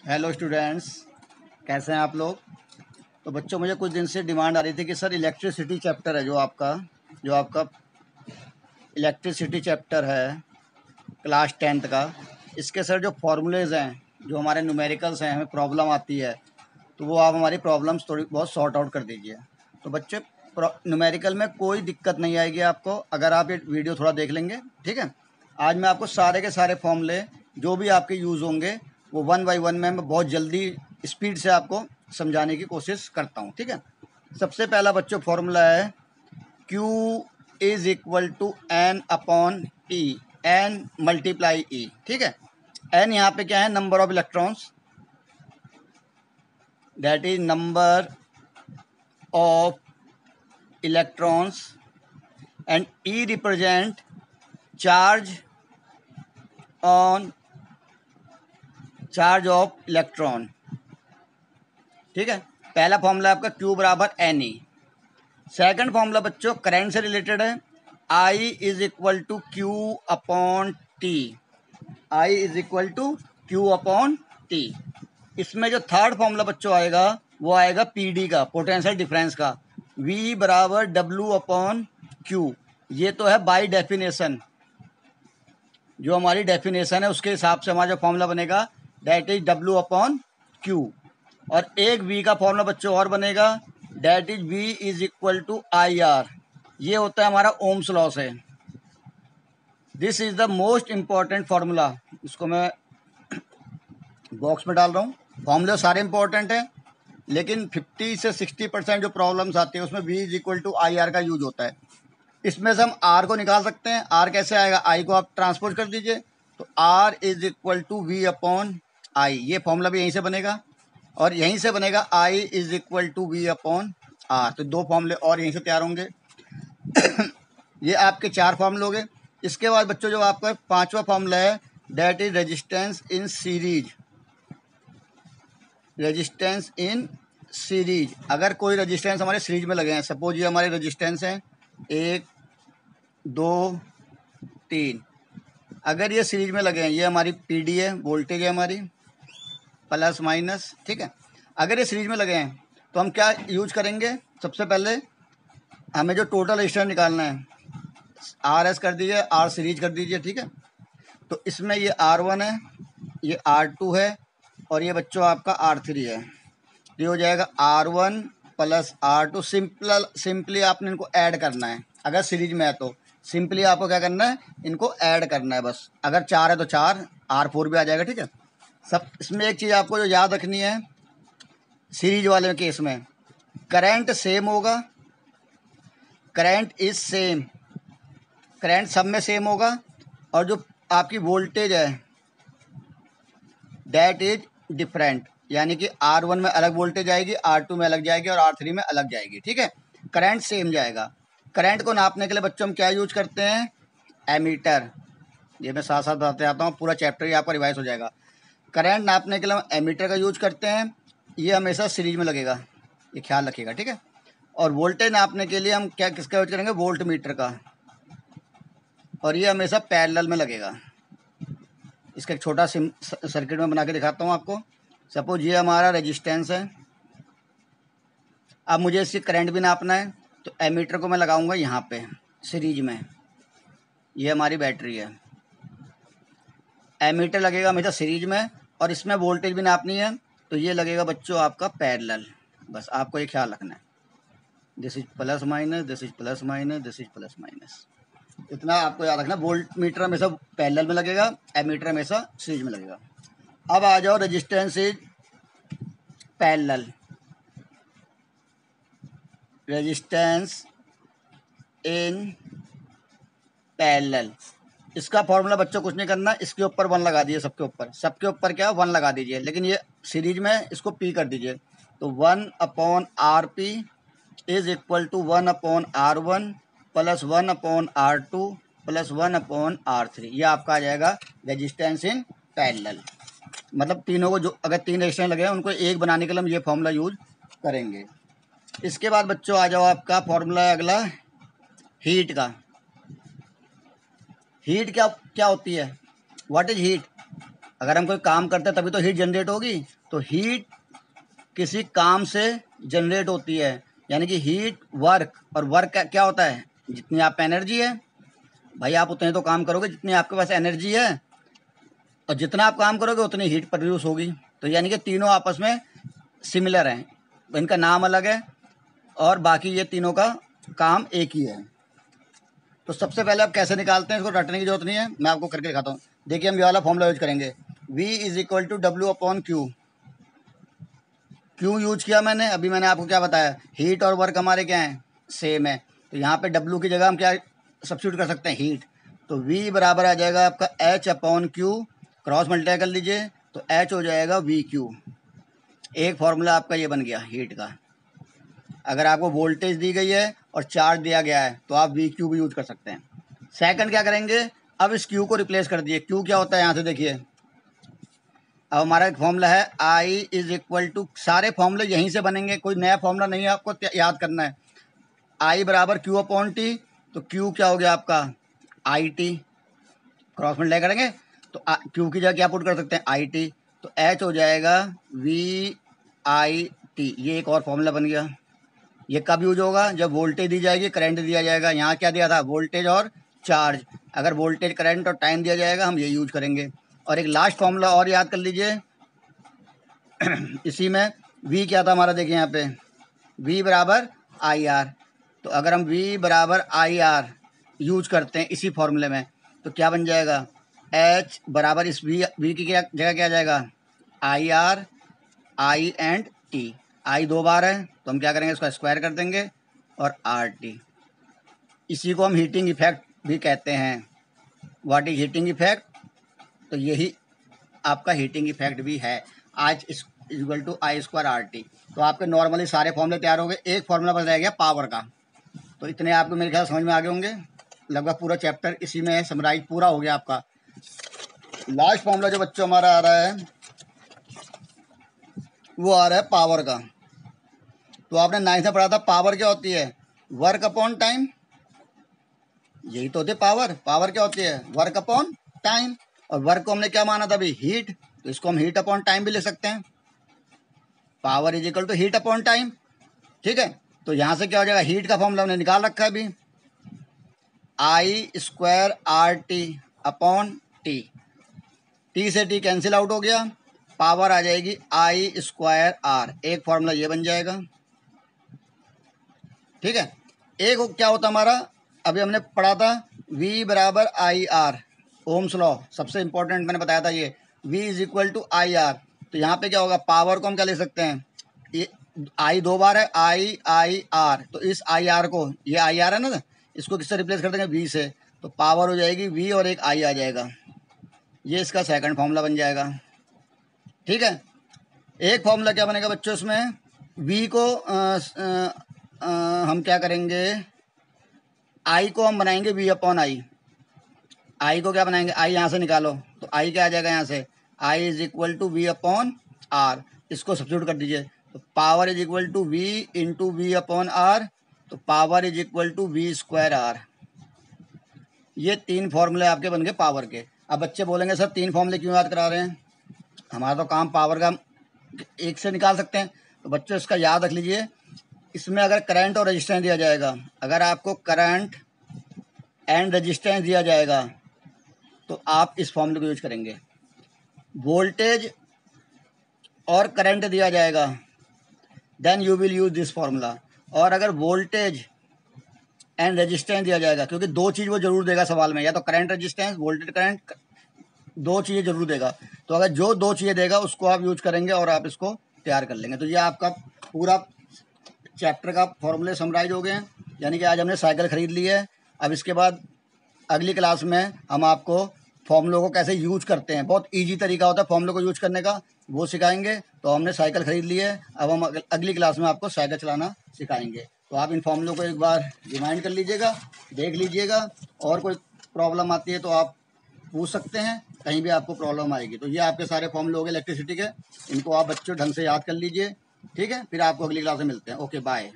Hello students, कैसे हैं आप लोग। तो बच्चों, मुझे कुछ दिन से डिमांड आ रही थी कि सर इलेक्ट्रिसिटी चैप्टर है जो आपका इलेक्ट्रिसिटी चैप्टर है क्लास 10th का, इसके सर जो फॉर्मूलेज हैं, जो हमारे न्यूमेरिकल्स हैं, हमें प्रॉब्लम आती है तो वो आप हमारी प्रॉब्लम्स थोड़ी बहुत सॉर्ट आउट कर दीजिए। तो बच्चे, न्यूमेरिकल में कोई दिक्कत नहीं आएगी आपको अगर आप ये वीडियो थोड़ा देख लेंगे, ठीक है। आज मैं आपको सारे के सारे फॉर्मूले जो भी आपके यूज़ होंगे वो 1 बाय 1 में मैं बहुत जल्दी स्पीड से आपको समझाने की कोशिश करता हूँ, ठीक है। सबसे पहला बच्चों फॉर्मूला है Q is equal to N upon E, N multiply E, ठीक है। N यहाँ पे क्या है, number of electrons, that is number of electrons, and E represent charge of electron, ठीक है। पहला फॉर्मूला आपका Q बराबर NE। सेकंड फॉर्मूला बच्चों करंट से रिलेटेड है, I is equal to Q upon T, I is equal to Q upon T। इसमें जो थर्ड फॉर्मूला बच्चों आएगा वो आएगा PD का, पोटेंशियल डिफरेंस का, V बराबर W अपॉन Q। ये तो है बाय डेफिनेशन, जो हमारी डेफिनेशन है उसके हिसाब से हमारा जो फॉर्मूला बनेगा that is W upon Q। और एक V का फॉर्मूला बच्चों और बनेगा, that is V is equal to IR। ये होता है हमारा ओम्स लॉ से। This is the most important formula. इसको मैं बॉक्स में डाल रहा हूँ। फॉर्मूले सारे इंपॉर्टेंट हैं, लेकिन 50 से 60% जो प्रॉब्लम्स आती है उसमें V is equal to IR का यूज होता है। इसमें से हम R को निकाल सकते हैं। R कैसे आएगा, I को आप ट्रांसपोज कर दीजिए तो R is equal to V upon I। ये फॉर्मूला भी यहीं से बनेगा और यहीं से बनेगा I is equal to V upon R। तो दो फॉर्मूले और यहीं से तैयार होंगे। ये आपके 4 फॉर्मूले हो गए। इसके बाद बच्चों जो आपका 5वां फॉर्मूला है that is resistance in series. Resistance in series, अगर कोई रेजिस्टेंस हमारे सीरीज में लगे हैं, सपोज ये हमारे रेजिस्टेंस हैं 1 2 3, अगर ये सीरीज में लगे हैं, ये हमारी PD है, वोल्टेज है हमारी प्लस माइनस, ठीक है। अगर ये सीरीज में लगे हैं तो हम क्या यूज करेंगे, सबसे पहले हमें जो टोटल रेजिस्टेंस निकालना है RS कर दीजिए, R सीरीज कर दीजिए, ठीक है। तो इसमें ये R1 है, ये R2 है और ये बच्चों आपका R3 है। ये हो जाएगा R1 प्लस R2। सिंपली आपने इनको ऐड करना है। अगर सीरीज में है तो सिंपली आपको क्या करना है, इनको ऐड करना है बस। अगर 4 है तो 4, R4 भी आ जाएगा, ठीक है। सब इसमें एक चीज़ आपको जो याद रखनी है, सीरीज वाले केस में करंट सेम होगा, करंट इज सेम, करंट सब में सेम होगा, और जो आपकी वोल्टेज है दैट इज डिफरेंट, यानी कि R1 में अलग वोल्टेज आएगी, R2 में अलग जाएगी और R3 में अलग जाएगी, ठीक है। करंट सेम जाएगा। करंट को नापने के लिए बच्चों हम क्या यूज करते हैं, एमीटर। ये मैं साथ साथ बताते आता हूँ, पूरा चैप्टर ही आपका रिवाइज हो जाएगा। करंट नापने के लिए हम एमीटर का यूज करते हैं, ये हमेशा सीरीज में लगेगा, ये ख्याल रखिएगा, ठीक है। और वोल्टेज नापने के लिए हम क्या किसका यूज करेंगे, वोल्ट मीटर का, और ये हमेशा पैरेलल में लगेगा। इसका एक छोटा सर्किट में बना के दिखाता हूँ आपको। सपोज ये हमारा रेजिस्टेंस है, अब मुझे इसकी करंट भी नापना है तो एमीटर को मैं लगाऊंगा यहाँ पे सीरीज में। ये हमारी बैटरी है, एमीटर लगेगा हमेशा सीरीज में, और इसमें वोल्टेज भी नापनी है तो ये लगेगा बच्चों आपका पैरेलल। बस आपको ये ख्याल रखना है, this is plus minus, this is plus minus, this is plus minus, इतना आपको याद रखना। वोल्ट मीटर हमेशा पैरेलल में लगेगा, एमीटर हमेशा सीरीज में लगेगा। अब आ जाओ resistance is parallel. Resistance in parallel, इसका फॉर्मूला बच्चों कुछ नहीं करना, इसके ऊपर 1 लगा दीजिए, सबके ऊपर क्या 1 लगा दीजिए, लेकिन ये सीरीज में इसको P कर दीजिए। तो 1 upon RP is equal to 1 upon R1 plus 1 upon R2 plus 1 upon R3। ये आपका आ जाएगा रेजिस्टेंस इन पैरेलल। मतलब तीनों को, जो अगर 3 रेजिस्टेंस लगे हैं उनको एक बनाने के लिए हम ये फॉर्मूला यूज करेंगे। इसके बाद बच्चों आ जाओ, आपका फॉर्मूला है अगला हीट का। हीट क्या होती है, व्हाट इज हीट, अगर हम कोई काम करते हैं तभी तो हीट जनरेट होगी। तो हीट किसी काम से जनरेट होती है, यानी कि हीट वर्क, और वर्क क्या होता है, जितनी आप एनर्जी है भाई आप उतने तो काम करोगे जितनी आपके पास एनर्जी है, और जितना आप काम करोगे उतनी हीट प्रोड्यूस होगी। तो यानी कि तीनों आपस में सिमिलर हैं, इनका नाम अलग है और बाकी ये तीनों का काम एक ही है। तो सबसे पहले आप कैसे निकालते हैं, इसको रटने की जरूरत नहीं है, मैं आपको करके दिखाता हूँ। देखिए हम ये वाला फॉर्मूला यूज करेंगे, V is equal to W/Q। क्यों यूज किया मैंने, अभी मैंने आपको क्या बताया, हीट और वर्क हमारे क्या हैं, सेम है। तो यहाँ पे W की जगह हम क्या सब्स्टिट्यूट कर सकते हैं, हीट। तो V बराबर आ जाएगा आपका H/Q, क्रॉस मल्टीप्लाई कर लीजिए तो H हो जाएगा VQ। एक फॉर्मूला आपका ये बन गया हीट का। अगर आपको वोल्टेज दी गई है और चार्ज दिया गया है तो आप VQ भी यूज कर सकते हैं। सेकंड क्या करेंगे, अब इस Q को रिप्लेस कर दिए। Q क्या होता है, यहाँ से देखिए, अब हमारा एक फॉर्मूला है I इज इक्वल टू, सारे फॉर्मूले यहीं से बनेंगे, कोई नया फॉर्मूला नहीं है आपको याद करना है। I बराबर Q/T, तो Q क्या हो गया आपका IT, क्रॉस मल्टीप्लाई करेंगे तो Q की जगह क्या पुट कर सकते हैं, IT, तो H हो जाएगा VIT। ये एक और फॉर्मूला बन गया। ये कब यूज होगा, जब वोल्टेज दी जाएगी, करंट दिया जाएगा। यहाँ क्या दिया था, वोल्टेज और चार्ज। अगर वोल्टेज, करंट और टाइम दिया जाएगा हम ये यूज करेंगे। और एक लास्ट फॉर्मूला और याद कर लीजिए इसी में, V क्या था हमारा, देखिए यहाँ पे V बराबर IR। तो अगर हम V बराबर IR यूज करते हैं इसी फॉर्मूले में तो क्या बन जाएगा, H बराबर इस V की जगह क्या आ जाएगा, IR, I and T। I दो बार है तो हम क्या करेंगे, इसका स्क्वायर कर देंगे, और RT। इसी को हम हीटिंग इफेक्ट भी कहते हैं। व्हाट इज हीटिंग इफेक्ट, तो यही आपका हीटिंग इफेक्ट भी है। H equal to I²RT। तो आपके नॉर्मली सारे फॉर्मूले तैयार हो गए, एक फॉर्मूला बच रह गया पावर का। तो इतने आपको मेरे ख्याल समझ में आ गए होंगे, लगभग पूरा चैप्टर इसी में समराइज पूरा हो गया आपका। लास्ट फॉर्मूला जो बच्चों हमारा आ रहा है वो आ रहा है पावर का। तो आपने 9th में पढ़ा था पावर क्या होती है, वर्क अपॉन टाइम, यही तो होती है पावर। पावर क्या होती है, वर्क अपॉन टाइम, और वर्क को हमने क्या माना था अभी, हीट, तो इसको हम हीट अपॉन टाइम भी लिख सकते हैं। Power is equal to heat upon time, ठीक है। तो यहाँ से क्या हो जाएगा, हीट का फॉर्मूला हमने निकाल रखा है अभी, I²RT अपॉन T। T से T कैंसिल आउट हो गया, पावर आ जाएगी I²R। एक फॉर्मूला ये बन जाएगा, ठीक है। एक क्या होता हमारा, अभी हमने पढ़ा था V बराबर IR, ओम्स लॉ, सबसे इंपॉर्टेंट मैंने बताया था ये, V is equal to IR। तो यहाँ पे क्या होगा, पावर को हम क्या लिख सकते हैं, ये I दो बार है, IR, तो इस IR को, ये IR है ना, इसको किससे रिप्लेस कर देंगे, V से, तो पावर हो जाएगी V और एक I आ जाएगा। ये इसका सेकंड फॉर्मूला बन जाएगा, ठीक है। एक फॉर्मूला क्या बनेगा बच्चों इसमें, V को हम क्या करेंगे, I को हम बनाएंगे V/I। I को क्या बनाएंगे, I यहाँ से निकालो तो I क्या आ जाएगा यहाँ से, I is equal to V/R। इसको सब्स्टिट्यूट कर दीजिए तो power is equal to V into V/R, तो power is equal to V²R। ये तीन फॉर्मूले आपके बन गए पावर के। अब बच्चे बोलेंगे सर तीन फॉर्मूले क्यों याद करा रहे हैं, हमारा तो काम पावर का एक से निकाल सकते हैं। तो बच्चों इसका याद रख लीजिए, इसमें अगर करंट और रेजिस्टेंस दिया जाएगा, अगर आपको करंट एंड रेजिस्टेंस दिया जाएगा तो आप इस फॉर्मूले को यूज करेंगे। वोल्टेज और करंट दिया जाएगा then you will use this formula. और अगर वोल्टेज एंड रेजिस्टेंस दिया जाएगा, क्योंकि दो चीज़ वो जरूर देगा सवाल में, या तो करंट रेजिस्टेंस, वोल्टेज करंट, दो चीज़ें जरूर देगा। तो अगर जो दो चीज़ें देगा उसको आप यूज करेंगे और आप इसको तैयार कर लेंगे। तो ये आपका पूरा चैप्टर का फॉर्मूले समराइज हो गए हैं, यानी कि आज हमने साइकिल खरीद ली है। अब इसके बाद अगली क्लास में हम आपको फॉर्मूलों को कैसे यूज करते हैं, बहुत इजी तरीका होता है फॉर्मूलों को यूज करने का, वो सिखाएंगे। तो हमने साइकिल खरीद ली है, अब हम अगली क्लास में आपको साइकिल चलाना सिखाएंगे। तो आप इन फॉर्मूलों को एक बार रिमाइंड कर लीजिएगा, देख लीजिएगा, और कोई प्रॉब्लम आती है तो आप पूछ सकते हैं, कहीं भी आपको प्रॉब्लम आएगी। तो ये आपके सारे फॉर्मूले हो गए इलेक्ट्रिसिटी के, इनको आप बच्चों ढंग से याद कर लीजिए, ठीक है। फिर आपको अगली क्लास में मिलते हैं, ओके बाय।